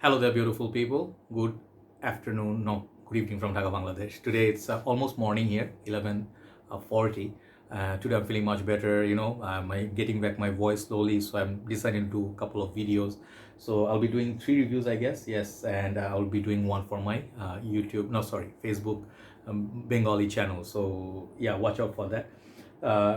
Hello there, beautiful people. Good afternoon, no, good evening from Dhaka, Bangladesh. Today it's almost morning here, 11:40. Today I'm feeling much better. I'm getting back my voice slowly, so I'm deciding to do a couple of videos. So I'll be doing 3 reviews, I guess. Yes, and I'll be doing one for my Facebook Bengali channel. So yeah, watch out for that.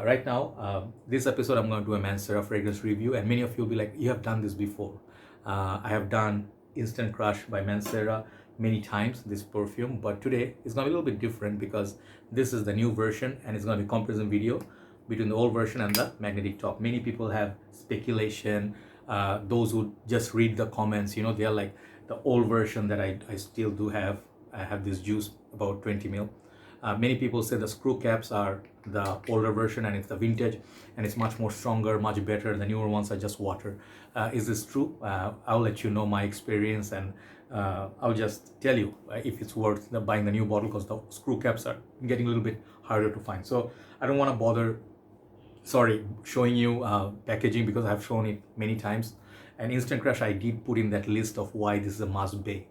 Right now, this episode I'm going to do a Mancera fragrance review, and many of you will be like, "You have done this before." I have done Instant Crush by Mancera many times, this perfume, but today it's going to be a little bit different because this is the new version and it's going to be a comparison video between the old version and the magnetic top. Many people have speculation, those who just read the comments, they're like, the old version that I still do have. I have this juice about 20 ml. Many people say the screw caps are the older version and it's the vintage and it's much more stronger, much better. The newer ones are just water. Is this true? I'll let you know my experience, and I'll just tell you if it's worth buying the new bottle, because the screw caps are getting a little bit harder to find. So I don't want to bother showing you packaging, because I've shown it many times. And Instant Crush, I did put in that list of why this is a must buy,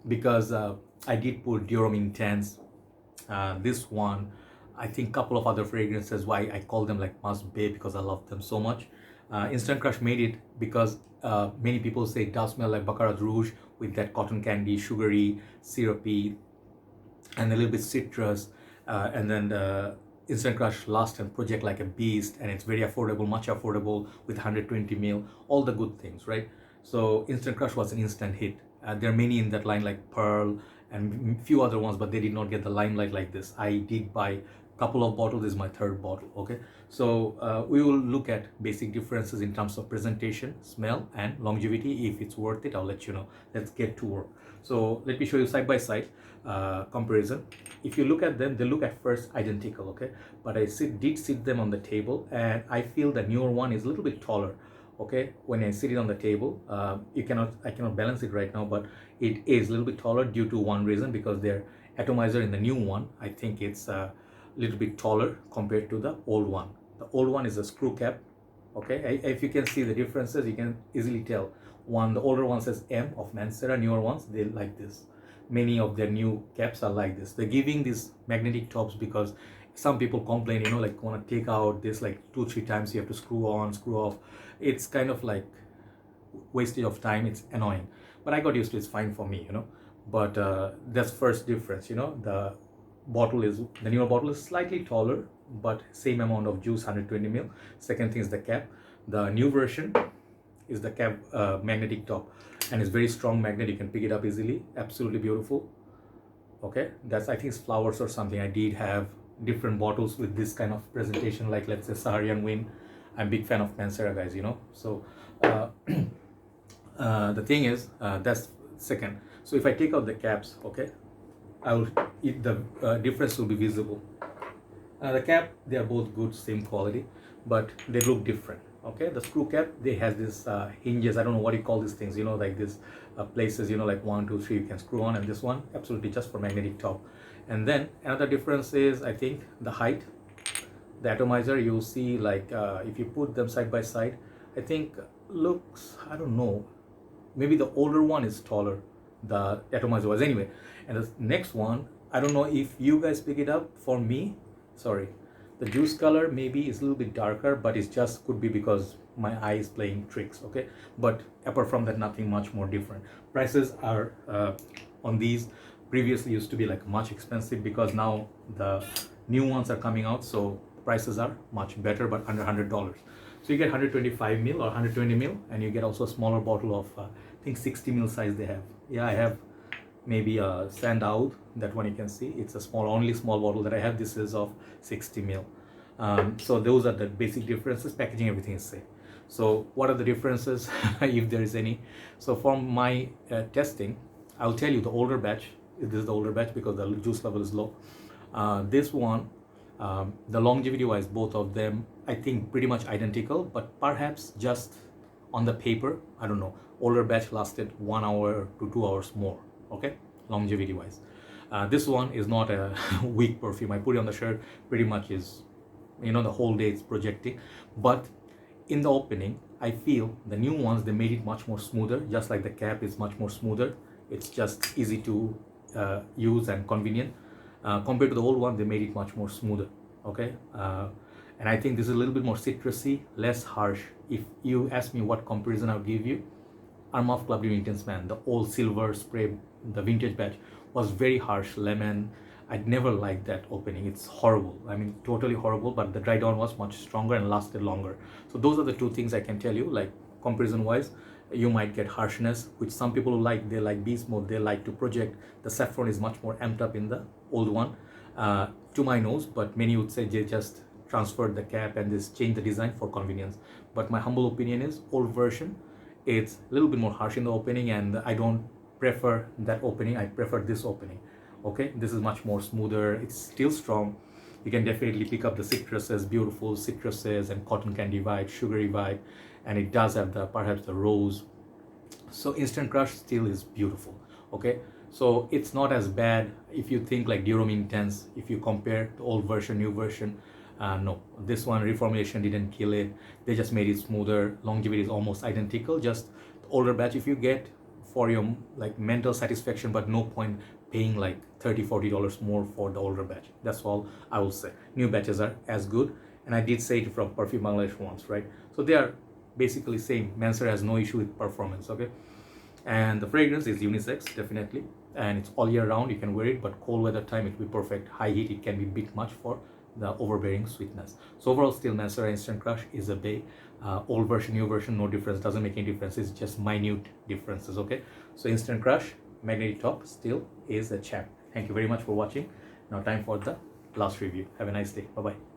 because I did put Dior Intense, this one, I think couple of other fragrances, why I call them like must buy, because I love them so much. Instant Crush made it because many people say it does smell like Baccarat Rouge with that cotton candy, sugary, syrupy, and a little bit citrus. And then the Instant Crush lasts and project like a beast, and it's very affordable, much affordable, with 120 ml, all the good things, right? So Instant Crush was an instant hit. There are many in that line like Pearl and few other ones, but they did not get the limelight like this. I did buy couple of bottles. This is my third bottle. Okay, so we will look at basic differences in terms of presentation, smell, and longevity. If it's worth it, I'll let you know. Let's get to work. So let me show you side by side comparison. If you look at them, they look at first identical, okay, but I did sit them on the table, and I feel the newer one is a little bit taller. Okay, when I sit it on the table, I cannot balance it right now, but it is a little bit taller due to one reason, because their atomizer in the new one, I think it's little bit taller compared to the old one. The old one is a screw cap. Okay, if you can see the differences, you can easily tell. The older one says M of Mancera, newer ones, they like this. Many of their new caps are like this. They're giving these magnetic tops because some people complain, like want to take out this like 2-3 times, you have to screw on, screw off. It's kind of like wastage of time. It's annoying, but I got used to it. It's fine for me, but that's first difference. The newer bottle is slightly taller, but same amount of juice, 120 ml. Second thing is the cap. The new version is the cap magnetic top, and it's very strong magnet. You can pick it up easily. Absolutely beautiful. Okay, that's, I think it's flowers or something. I did have different bottles with this kind of presentation, like let's say Saharian Wind. I'm a big fan of Mancera, guys. So the thing is, that's second. So if I take out the caps, okay, the difference will be visible. The cap, they are both good, same quality, but they look different. Okay, the screw cap, they has this hinges. I don't know what you call these things. Like this places. Like 1, 2, 3, you can screw on, and this one absolutely just for magnetic top. And then another difference is, I think, the height. The atomizer, you'll see, like if you put them side by side, I think looks, I don't know, maybe the older one is taller, the atomizer was, anyway. And the next one, I don't know if you guys pick it up. For me, sorry, the juice color maybe is a little bit darker, but it's just could be because my eye is playing tricks. Okay, but apart from that, nothing much more different. Prices are on these previously used to be like much expensive, because now the new ones are coming out, so prices are much better, but under $100. So you get 125 ml or 120 ml, and you get also a smaller bottle of I think 60 ml size they have. Yeah, I have maybe a Sandout, that one you can see. It's a only small bottle that I have. This is of 60 ml. So those are the basic differences. Packaging, everything is same. So what are the differences, if there is any? So from my testing, I'll tell you the older batch. This is the older batch because the juice level is low. This one, the longevity wise, both of them, I think pretty much identical, but perhaps just on the paper, I don't know, older batch lasted 1 hour to 2 hours more. Okay, longevity wise. This one is not a weak perfume. I put it on the shirt, pretty much is, the whole day it's projecting. But in the opening, I feel the new ones, they made it much more smoother, just like the cap is much more smoother. It's just easy to use and convenient. Compared to the old one, they made it much more smoother. Okay, and I think this is a little bit more citrusy, less harsh. If you ask me what comparison I'll give you, Arm of Club Intense Man, the old silver spray, the vintage batch, was very harsh, lemon. I'd never liked that opening. It's horrible. I mean, totally horrible, but the dry down was much stronger and lasted longer. So those are the two things I can tell you, like comparison wise. You might get harshness, which some people like, they like beast mode, they like to project. The saffron is much more amped up in the old one, to my nose, but many would say they just transferred the cap and just changed the design for convenience. But my humble opinion is old version, it's a little bit more harsh in the opening, and I don't prefer that opening. I prefer this opening. Okay, this is much more smoother. It's still strong. You can definitely pick up the citruses, beautiful citruses and cotton candy vibe, sugary vibe, and it does have the perhaps the rose. So Instant Crush still is beautiful. Okay, so it's not as bad if you think like Durum Intense. If you compare the old version, new version, no, this one reformulation didn't kill it. They just made it smoother. Longevity is almost identical. Just the older batch, if you get for your like mental satisfaction, but no point paying like $30-40 more for the older batch. That's all I will say. New batches are as good, and I did say it from Perfume Bangladesh once, right? So they are basically same. Mancera has no issue with performance. Okay, and the fragrance is unisex definitely, and it's all year round. You can wear it, but cold weather time it will be perfect. High heat it can be a bit much for the overbearing sweetness. So overall, still Mancera Instant Crush is a bay. Old version, new version, no difference. Doesn't make any difference. It's just minute differences. Okay, so Instant Crush magnetic top still is a champ. Thank you very much for watching. Now time for the last review. Have a nice day. Bye bye.